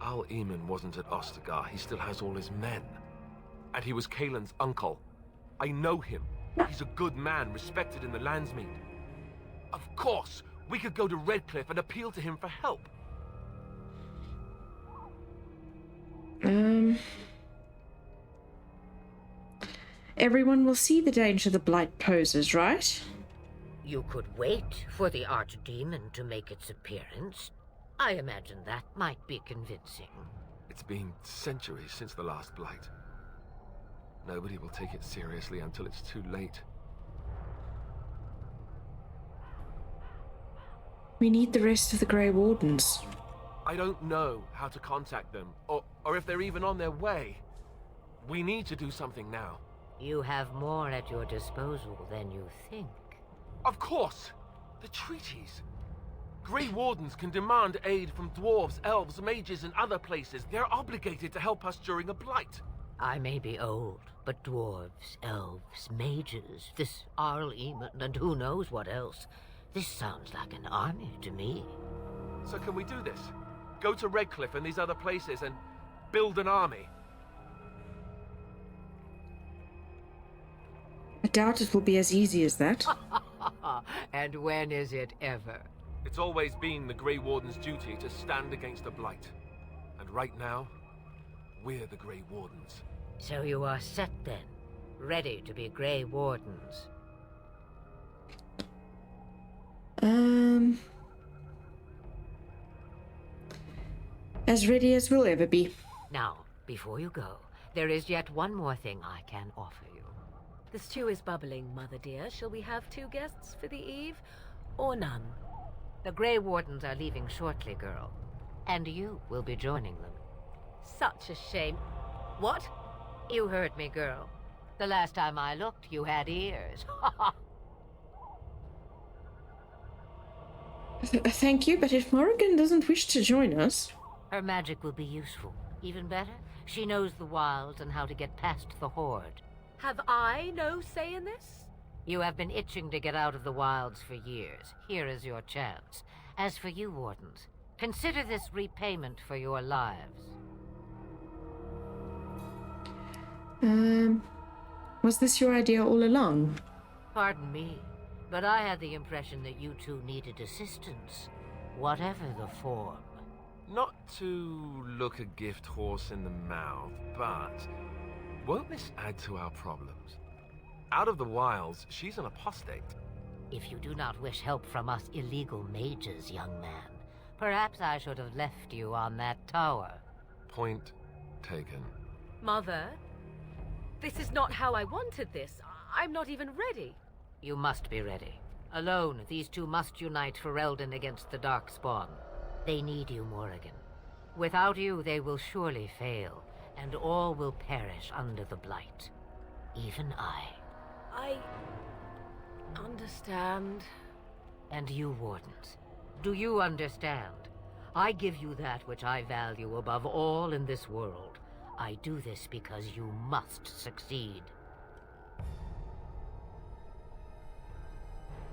Al Eamon wasn't at Ostagar. He still has all his men. And he was Kaelin's uncle. I know him. He's a good man, respected in the Landsmeet. Of course, we could go to Redcliffe and appeal to him for help. Everyone will see the danger the Blight poses, right? You could wait for the Archdemon to make its appearance. I imagine that might be convincing. It's been centuries since the last Blight. Nobody will take it seriously until it's too late. We need the rest of the Grey Wardens. I don't know how to contact them, or if they're even on their way. We need to do something now. You have more at your disposal than you think. Of course! The treaties! Grey Wardens can demand aid from dwarves, elves, mages, and other places. They're obligated to help us during a blight. I may be old, but dwarves, elves, mages, this Arl Eamon, and who knows what else. This sounds like an army to me. So can we do this? Go to Redcliffe and these other places and build an army? I doubt it will be as easy as that. And when is it ever? It's always been the Grey Warden's duty to stand against the Blight. And right now, we're the Grey Wardens. So you are set then, ready to be Grey Wardens. As ready as we'll ever be. Now, before you go, there is yet one more thing I can offer you. The stew is bubbling, Mother dear. Shall we have 2 guests for the eve, or none? The Grey Wardens are leaving shortly, girl. And you will be joining them. Such a shame. What? You heard me, girl. The last time I looked, you had ears. Thank you, but if Morrigan doesn't wish to join us... Her magic will be useful. Even better, she knows the wilds and how to get past the Horde. Have I no say in this? You have been itching to get out of the wilds for years. Here is your chance. As for you, Wardens, consider this repayment for your lives. Was this your idea all along? Pardon me, but I had the impression that you two needed assistance, whatever the form. Not to look a gift horse in the mouth, but won't this add to our problems? Out of the wilds, she's an apostate. If you do not wish help from us illegal mages, young man, perhaps I should have left you on that tower. Point taken. Mother, this is not how I wanted this. I'm not even ready. You must be ready. Alone, these two must unite for Eldon against the Darkspawn. They need you, Morrigan. Without you, they will surely fail, and all will perish under the Blight. Even I. I understand. And you, Wardens, do you understand? I give you that which I value above all in this world. I do this because you must succeed.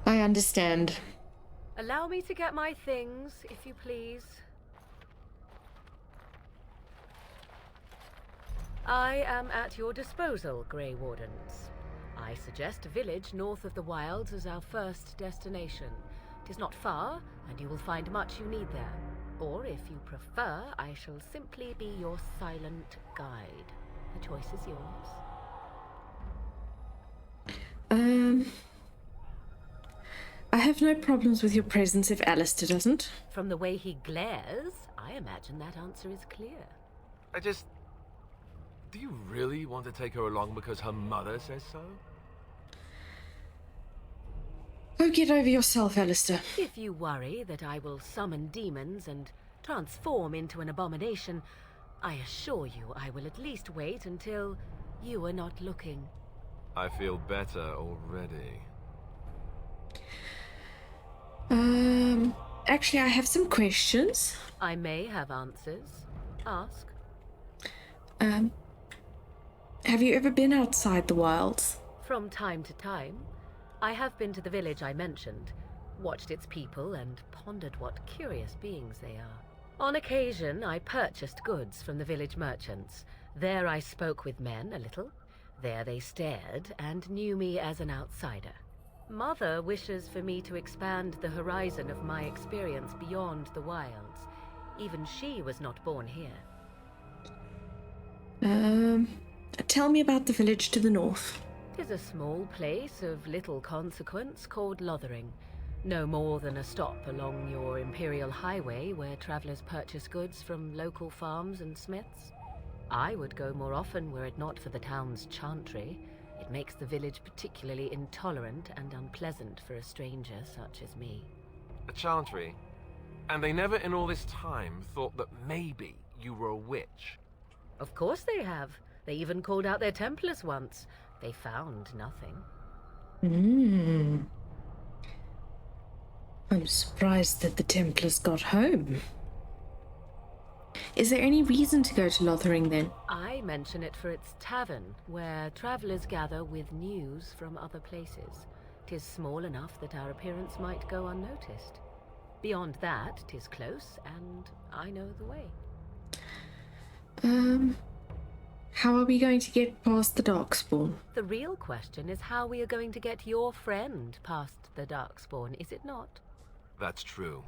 I understand. Allow me to get my things, if you please. I am at your disposal, Grey Wardens. I suggest a village north of the wilds as our first destination. It is not far, and you will find much you need there. Or, if you prefer, I shall simply be your silent guide. The choice is yours. I have no problems with your presence if Alistair doesn't. From the way he glares, I imagine that answer is clear. Do you really want to take her along because her mother says so? Oh, get over yourself, Alistair. If you worry that I will summon demons and transform into an abomination, I assure you I will at least wait until you are not looking. I feel better already. Actually, I have some questions. I may have answers. Ask. Have you ever been outside the wilds? From time to time. I have been to the village I mentioned, watched its people, and pondered what curious beings they are. On occasion, I purchased goods from the village merchants. There I spoke with men a little. There they stared and knew me as an outsider. Mother wishes for me to expand the horizon of my experience beyond the wilds. Even she was not born here. Tell me about the village to the north. 'Tis a small place of little consequence called Lothering. No more than a stop along your imperial highway where travelers purchase goods from local farms and smiths. I would go more often were it not for the town's chantry. It makes the village particularly intolerant and unpleasant for a stranger such as me. A chantry? And they never in all this time thought that maybe you were a witch? Of course they have. They even called out their Templars once. They found nothing. I'm surprised that the Templars got home. Is there any reason to go to Lothering then? I mention it for its tavern, where travelers gather with news from other places. 'Tis small enough that our appearance might go unnoticed. Beyond that, 'tis close, and I know the way. How are we going to get past the Darkspawn? The real question is how we are going to get your friend past the Darkspawn, is it not? That's true.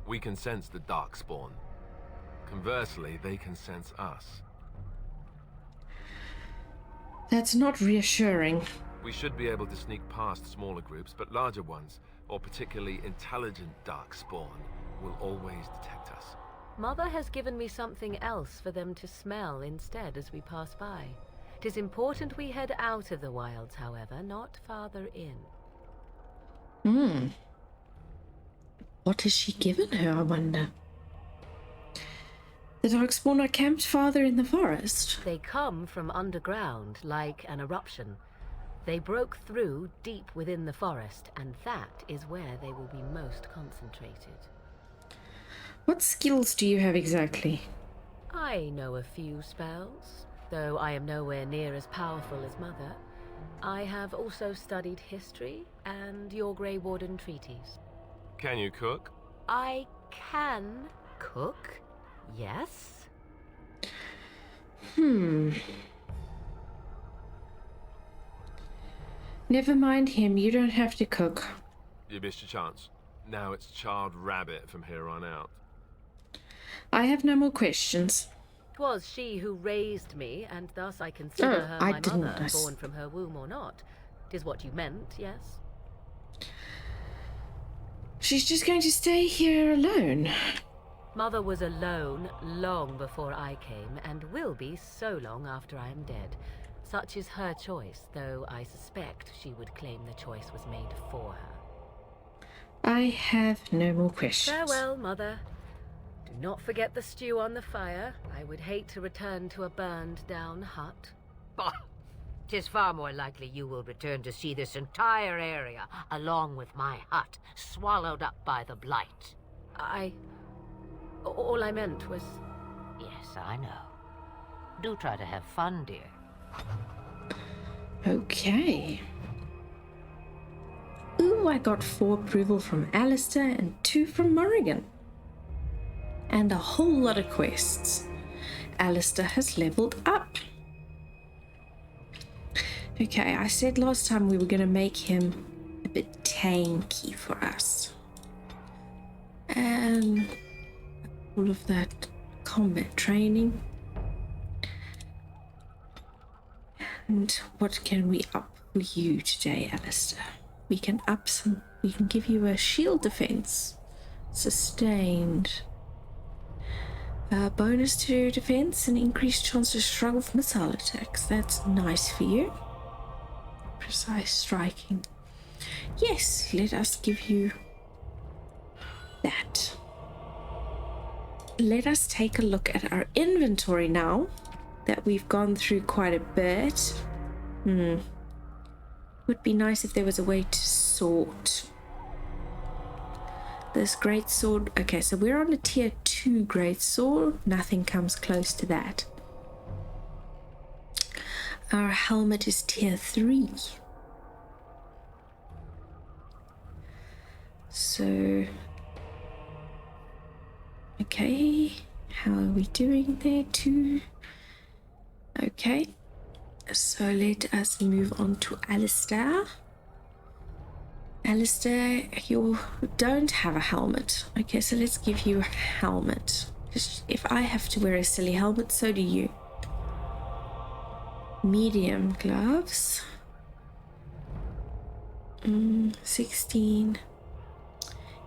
We can sense the Darkspawn. Conversely, they can sense us. That's not reassuring. We should be able to sneak past smaller groups, but larger ones, or particularly intelligent Darkspawn, will always detect us. Mother has given me something else for them to smell instead as we pass by. 'Tis important we head out of the wilds, however, not farther in. What has she given her, I wonder? The Darkspawn are camped farther in the forest. They come from underground, like an eruption. They broke through deep within the forest, and that is where they will be most concentrated. What skills do you have exactly? I know a few spells, though I am nowhere near as powerful as Mother. I have also studied history and your Grey Warden treaties. Can you cook? I can cook, yes. Never mind him, you don't have to cook. You missed your chance. Now it's charred rabbit from here on out. I have no more questions. 'Twas she who raised me, and thus I consider her my mother, didn't. born from her womb or not. 'Tis what you meant, yes? She's just going to stay here alone. Mother was alone long before I came, and will be so long after I am dead. Such is her choice, though I suspect she would claim the choice was made for her. I have no more questions. Farewell, Mother. Do not forget the stew on the fire. I would hate to return to a burned-down hut. Bah! 'Tis far more likely you will return to see this entire area, along with my hut, swallowed up by the blight. All I meant was... Yes, I know. Do try to have fun, dear. Okay. Ooh, I got 4 approval from Alistair and 2 from Morrigan. And a whole lot of quests. Alistair has leveled up. Okay, I said last time we were going to make him a bit tanky for us. And all of that combat training. And what can we up for you today, Alistair? We can give you a shield defense. Sustained. Bonus to defense and increased chance to struggle with missile attacks. That's nice for you. Precise striking. Yes, let us give you that. let us take a look at our inventory now that we've gone through quite a bit. Would be nice if there was a way to sort this great sword. Okay, so we're on a tier 2 great sword. Nothing comes close to that. Our helmet is tier 3. So, okay, how are we doing there? 2. Okay, so let us move on to Alistair. Alistair, you don't have a helmet. Okay, so let's give you a helmet. Just if I have to wear a silly helmet, so do you. Medium gloves. 16.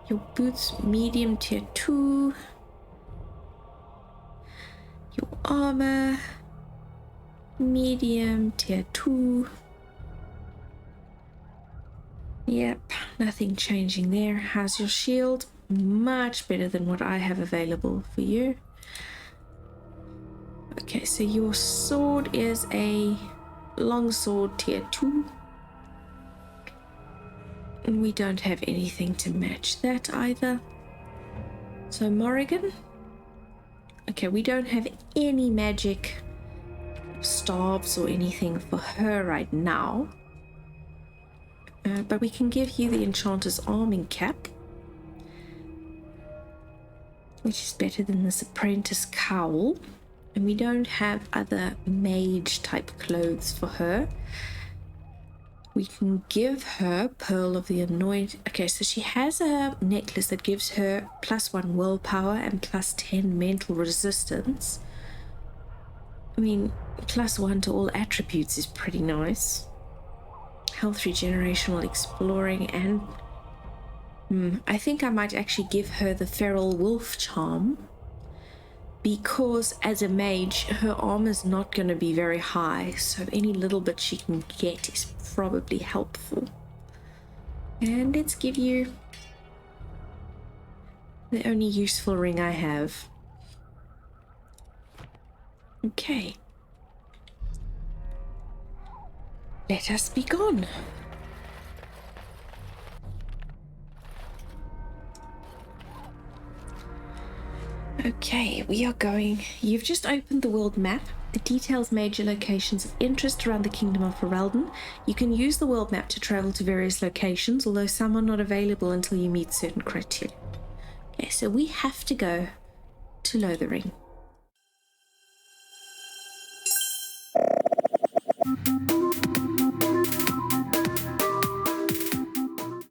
Your boots, medium tier 2. Your armor, medium tier 2. Yep, nothing changing there. How's your shield? Much better than what I have available for you. Okay, so your sword is a longsword tier 2. And we don't have anything to match that either. So Morrigan. Okay, we don't have any magic staves or anything for her right now. But we can give you the Enchanter's Arming Cap, which is better than this Apprentice Cowl. And we don't have other mage type clothes for her. We can give her Pearl of the Anointed. Okay, so she has a necklace that gives her +1 willpower and +10 mental resistance. I mean, +1 to all attributes is pretty nice. Health regeneration while exploring, and I think I might actually give her the Feral Wolf Charm, because as a mage her armor's not going to be very high, so any little bit she can get is probably helpful. And let's give you the only useful ring I have. Okay. Let us be gone. Okay, we are going. You've just opened the world map. It details major locations of interest around the Kingdom of Ferelden. You can use the world map to travel to various locations, although some are not available until you meet certain criteria. Okay, so we have to go to Lothering.